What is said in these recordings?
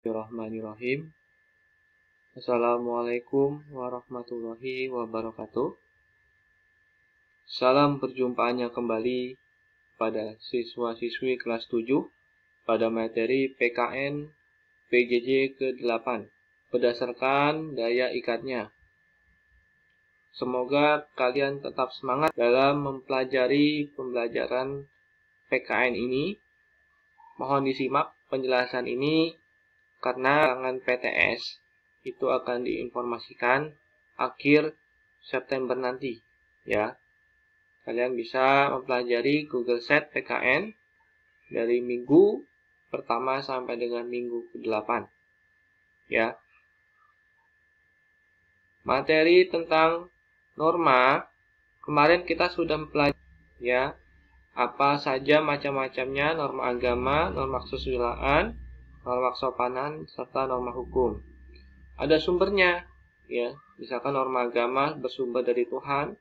Bismillahirrahmanirrahim. Assalamualaikum warahmatullahi wabarakatuh. Salam perjumpaannya kembali pada siswa-siswi kelas 7 pada materi PKN PJJ ke-8 berdasarkan daya ikatnya. Semoga kalian tetap semangat dalam mempelajari pembelajaran PKN ini. Mohon disimak penjelasan ini karena ulangan PTS itu akan diinformasikan akhir September nanti, ya. Kalian bisa mempelajari Google Sheet PKN dari minggu pertama sampai dengan minggu ke-8, ya. Materi tentang norma kemarin kita sudah mempelajari, ya, apa saja macam-macamnya norma agama, norma kesusilaan, norma kesopanan, serta norma hukum. Ada sumbernya, ya. Misalkan norma agama bersumber dari Tuhan,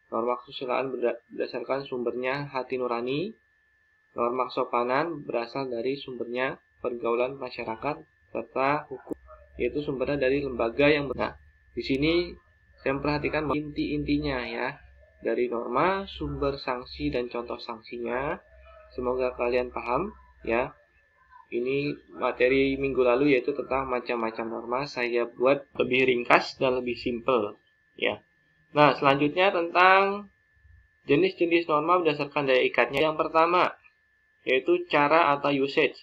norma kesusilaan berdasarkan sumbernya hati nurani, norma kesopanan berasal dari sumbernya pergaulan masyarakat, serta hukum, yaitu sumbernya dari lembaga yang benar. Di sini saya memperhatikan inti-intinya, ya, dari norma, sumber sanksi dan contoh sanksinya. Semoga kalian paham, ya. Ini materi minggu lalu yaitu tentang macam-macam norma. Saya buat lebih ringkas dan lebih simple, ya. Nah, selanjutnya tentang jenis-jenis norma berdasarkan daya ikatnya. Yang pertama yaitu cara atau usage.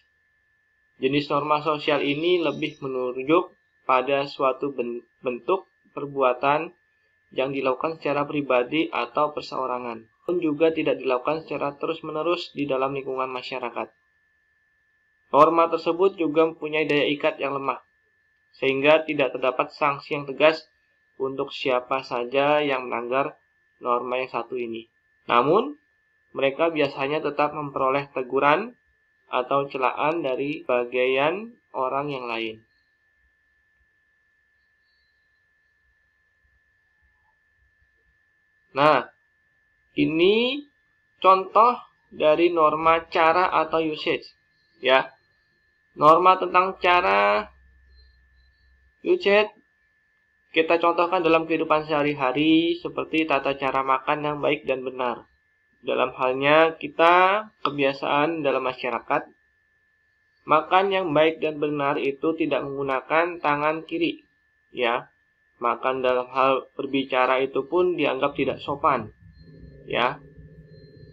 Jenis norma sosial ini lebih menunjuk pada suatu bentuk perbuatan yang dilakukan secara pribadi atau perseorangan, pun juga tidak dilakukan secara terus-menerus di dalam lingkungan masyarakat. Norma tersebut juga mempunyai daya ikat yang lemah, sehingga tidak terdapat sanksi yang tegas untuk siapa saja yang melanggar norma yang satu ini. Namun, mereka biasanya tetap memperoleh teguran atau celaan dari bagian orang yang lain. Nah, ini contoh dari norma cara atau usage, ya. Norma tentang cara usage kita contohkan dalam kehidupan sehari-hari seperti tata cara makan yang baik dan benar. Dalam halnya kita kebiasaan dalam masyarakat, makan yang baik dan benar itu tidak menggunakan tangan kiri, ya. Makan dalam hal berbicara itu pun dianggap tidak sopan, ya.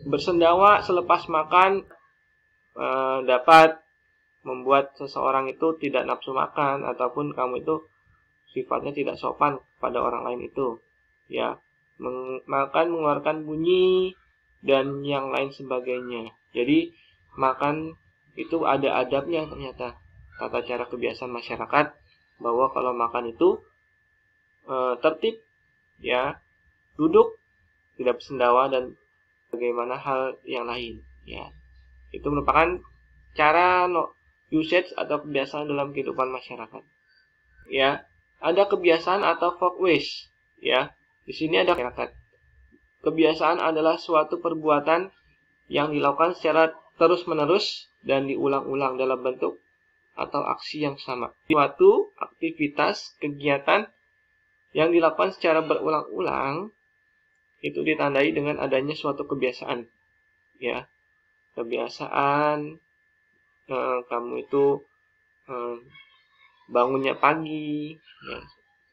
Bersendawa selepas makan dapat membuat seseorang itu tidak nafsu makan ataupun kamu itu sifatnya tidak sopan pada orang lain itu, ya. Makan mengeluarkan bunyi dan yang lain sebagainya. Jadi makan itu ada adabnya ternyata. Tata cara kebiasaan masyarakat bahwa kalau makan itu tertib, ya, duduk, tidak bersendawa dan bagaimana hal yang lain, ya. Itu merupakan cara usage atau kebiasaan dalam kehidupan masyarakat, ya. Ada kebiasaan atau folkways, ya. Di sini ada masyarakat. Kebiasaan adalah suatu perbuatan yang dilakukan secara terus-menerus dan diulang-ulang dalam bentuk atau aksi yang sama. Suatu aktivitas, kegiatan yang dilakukan secara berulang-ulang itu ditandai dengan adanya suatu kebiasaan, ya. Kebiasaan kamu itu bangunnya pagi,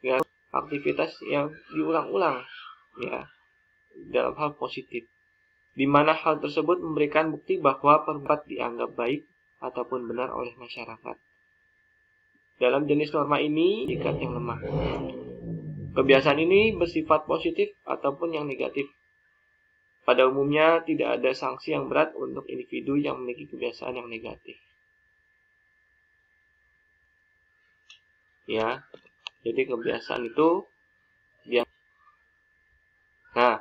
ya, aktivitas yang diulang-ulang, ya, dalam hal positif, di mana hal tersebut memberikan bukti bahwa perbuatan dianggap baik ataupun benar oleh masyarakat. Dalam jenis norma ini ikat yang lemah. Kebiasaan ini bersifat positif ataupun yang negatif. Pada umumnya tidak ada sanksi yang berat untuk individu yang memiliki kebiasaan yang negatif. Ya, jadi kebiasaan itu biasa. Nah,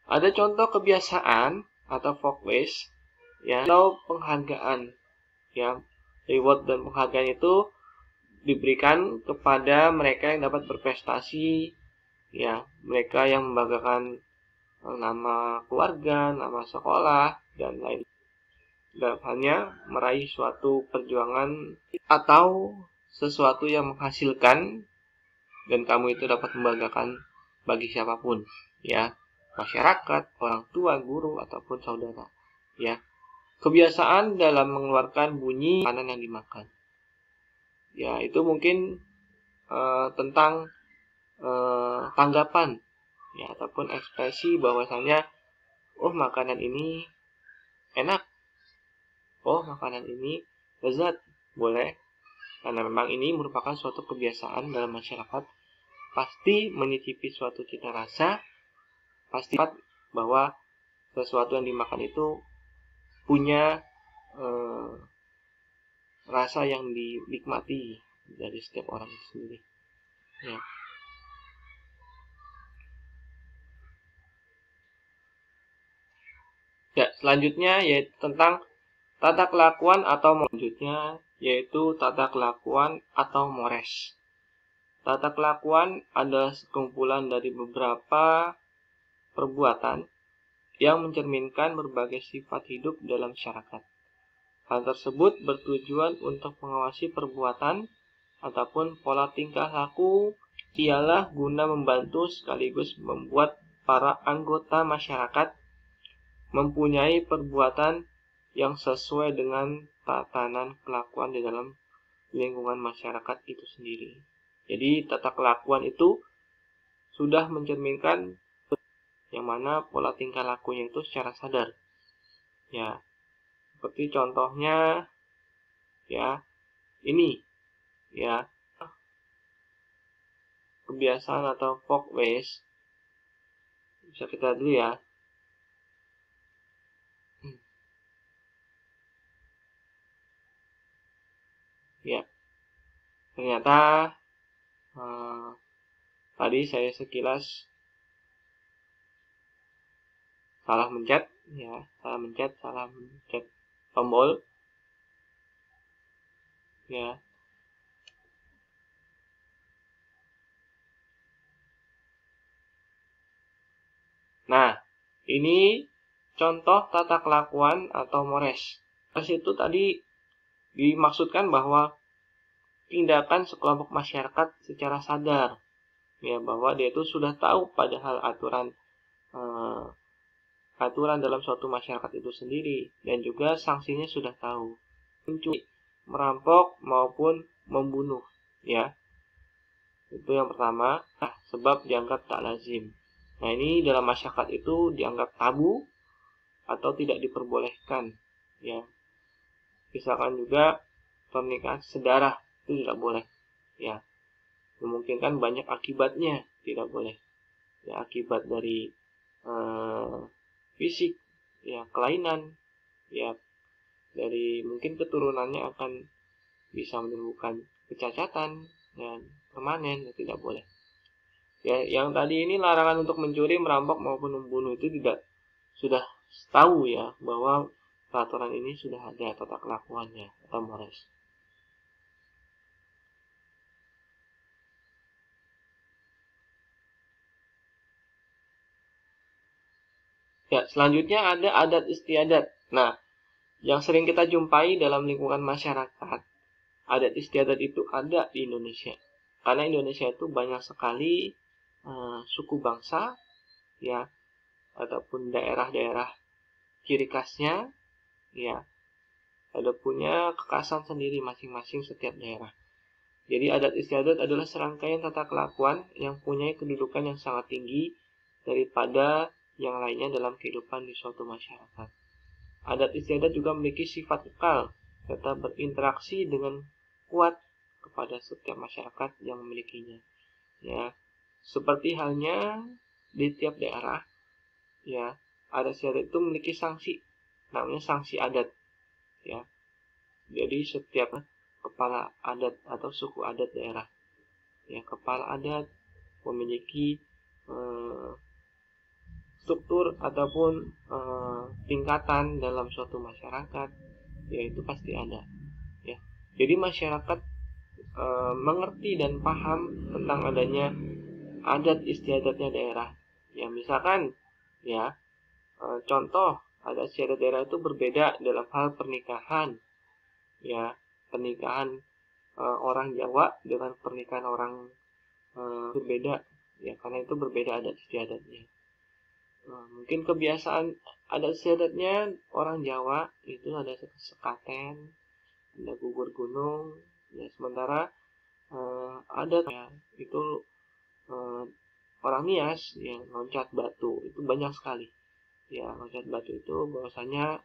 ada contoh kebiasaan atau folkways, ya, atau penghargaan, ya. Reward dan penghargaan itu diberikan kepada mereka yang dapat berprestasi, ya, mereka yang membanggakan nama keluarga, nama sekolah, dan lain. dalam halnya meraih suatu perjuangan atau sesuatu yang menghasilkan dan kamu itu dapat membanggakan bagi siapapun, ya, masyarakat, orang tua, guru, ataupun saudara, ya. Kebiasaan dalam mengeluarkan bunyi makanan yang dimakan, ya, itu mungkin tentang tanggapan, ya, ataupun ekspresi bahwasanya, oh makanan ini enak, oh makanan ini lezat, boleh, karena memang ini merupakan suatu kebiasaan dalam masyarakat. Pasti menyicipi suatu cita rasa, pasti bahwa sesuatu yang dimakan itu punya rasa yang dinikmati dari setiap orang itu sendiri, ya. Ya, selanjutnya yaitu tentang tata kelakuan atau mores. Tata kelakuan adalah sekumpulan dari beberapa perbuatan yang mencerminkan berbagai sifat hidup dalam masyarakat. Hal tersebut bertujuan untuk mengawasi perbuatan ataupun pola tingkah laku, ialah guna membantu sekaligus membuat para anggota masyarakat mempunyai perbuatan yang sesuai dengan tatanan kelakuan di dalam lingkungan masyarakat itu sendiri. Jadi tata kelakuan itu sudah mencerminkan yang mana pola tingkah lakunya itu secara sadar. Ya, seperti contohnya, ya, ini, ya, kebiasaan atau folk ways. Bisa kita dulu ya. Ya, ternyata tadi saya sekilas salah mencet tombol, ya. Nah, ini contoh tata kelakuan atau mores. Mores itu tadi dimaksudkan bahwa tindakan sekelompok masyarakat secara sadar, ya, bahwa dia itu sudah tahu padahal aturan dalam suatu masyarakat itu sendiri, dan juga sanksinya sudah tahu. Mencuri, merampok maupun membunuh, ya, itu yang pertama. Sebab dianggap tak lazim. Nah, ini dalam masyarakat itu dianggap tabu atau tidak diperbolehkan, ya. Misalkan juga pernikahan sedarah itu tidak boleh, ya. Memungkinkan banyak akibatnya, tidak boleh, ya, akibat dari fisik, ya, kelainan, ya, dari mungkin keturunannya akan bisa menimbulkan kecacatan dan permanen, ya, tidak boleh. Ya, yang tadi ini larangan untuk mencuri, merampok maupun membunuh itu tidak sudah tahu, ya, bahwa peraturan ini sudah ada tata kelakuannya atau mores. Ya, selanjutnya ada adat istiadat. Nah, yang sering kita jumpai dalam lingkungan masyarakat, adat istiadat itu ada di Indonesia. Karena Indonesia itu banyak sekali suku bangsa, ya, ataupun daerah-daerah ciri khasnya, ya, ada punya kekhasan sendiri masing-masing setiap daerah. Jadi adat istiadat adalah serangkaian tata kelakuan yang punya kedudukan yang sangat tinggi daripada yang lainnya dalam kehidupan di suatu masyarakat. Adat istiadat juga memiliki sifat kekal serta berinteraksi dengan kuat kepada setiap masyarakat yang memilikinya. Ya, seperti halnya di tiap daerah, ya, adat istiadat itu memiliki sanksi, namanya sanksi adat, ya. Jadi setiap kepala adat atau suku adat daerah, ya, kepala adat memiliki struktur ataupun tingkatan dalam suatu masyarakat, yaitu pasti ada, ya. Jadi masyarakat mengerti dan paham tentang adanya adat istiadatnya daerah, ya. Misalkan, ya, contoh adat istiadat daerah itu berbeda dalam hal pernikahan. Ya, pernikahan orang Jawa dengan pernikahan orang berbeda. Ya, karena itu berbeda adat istiadatnya. Mungkin kebiasaan adat istiadatnya orang Jawa itu ada sekaten, ada gugur gunung, ya sementara adatnya itu orang Nias yang loncat batu itu banyak sekali. Ya, loncat batu itu bahwasanya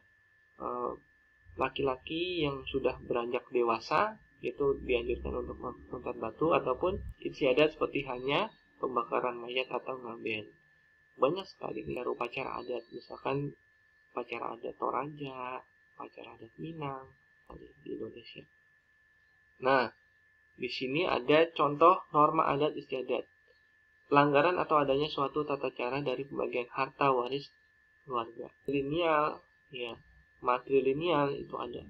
laki-laki yang sudah beranjak dewasa itu dianjurkan untuk loncat batu ataupun istiadat seperti hanya pembakaran mayat atau ngaben. Banyak sekali upacara adat, misalkan upacara adat Toraja, upacara adat Minang di Indonesia. Nah, di sini ada contoh norma adat istiadat. Pelanggaran atau adanya suatu tata cara dari pembagian harta waris keluarga. Lineal, ya, matrilineal itu ada.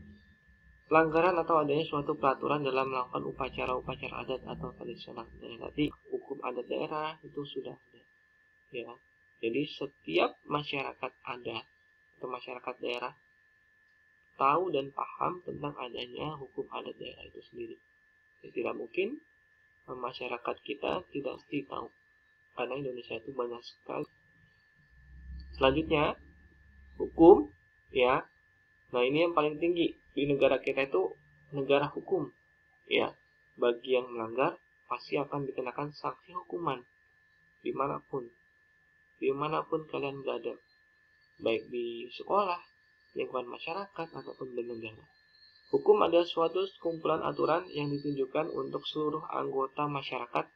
Pelanggaran atau adanya suatu peraturan dalam melakukan upacara-upacara adat atau tradisional. Nah, nanti hukum adat daerah itu sudah ada. Ya. Jadi setiap masyarakat adat atau masyarakat daerah tahu dan paham tentang adanya hukum adat daerah itu sendiri. Ya, tidak mungkin masyarakat kita tidak mesti tahu, karena Indonesia itu banyak sekali. Selanjutnya, hukum, ya. Nah, ini yang paling tinggi di negara kita itu negara hukum, ya. Bagi yang melanggar pasti akan dikenakan sanksi hukuman dimanapun kalian berada, baik di sekolah, lingkungan masyarakat, ataupun di negara. Hukum adalah suatu kumpulan aturan yang ditunjukkan untuk seluruh anggota masyarakat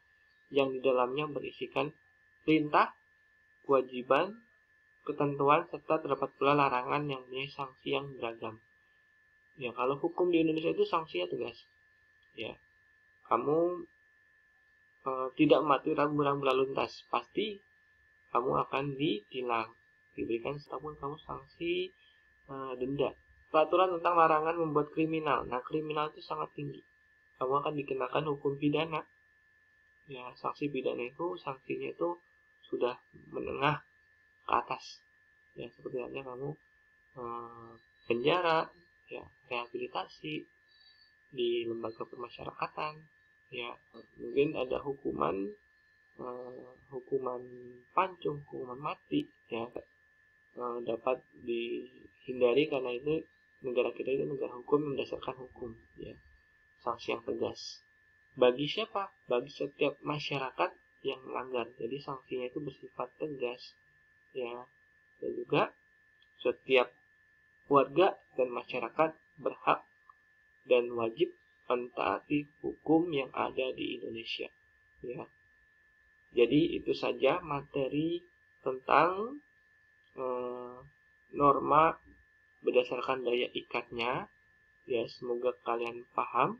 yang di dalamnya berisikan perintah, kewajiban, ketentuan, serta terdapat pula larangan yang mempunyai sanksi yang beragam. Ya, kalau hukum di Indonesia itu sanksinya tegas. Ya, kamu tidak mematuhi rambu-rambu lalu lintas, pasti kamu akan ditilang, diberikan ataupun kamu sanksi denda. Peraturan tentang larangan membuat kriminal. Nah, kriminal itu sangat tinggi. Kamu akan dikenakan hukum pidana. Ya, sanksi pidana itu sanksinya itu sudah menengah ke atas. Ya, seperti halnya kamu penjara, ya, rehabilitasi di lembaga pemasyarakatan. Ya, mungkin ada hukuman pancung, hukuman mati, ya, dapat dihindari karena itu negara kita itu negara hukum berdasarkan hukum, ya, sanksi yang tegas. Bagi siapa? Bagi setiap masyarakat yang melanggar. Jadi sanksinya itu bersifat tegas, ya. Dan juga setiap warga dan masyarakat berhak dan wajib mentaati hukum yang ada di Indonesia, ya. Jadi itu saja materi tentang norma berdasarkan daya ikatnya. Ya, semoga kalian paham,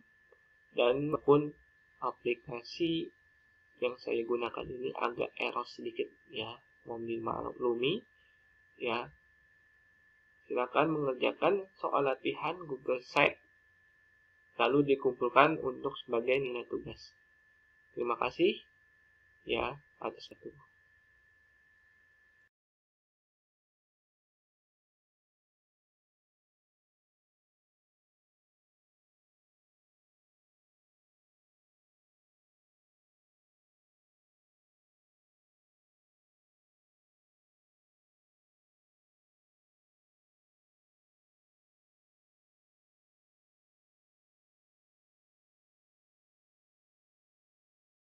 dan maupun aplikasi yang saya gunakan ini agak error sedikit, ya, mohon dimaklumi, ya. Silakan mengerjakan soal latihan Google Sheet lalu dikumpulkan untuk sebagai nilai tugas. Terima kasih, ya, atas waktu.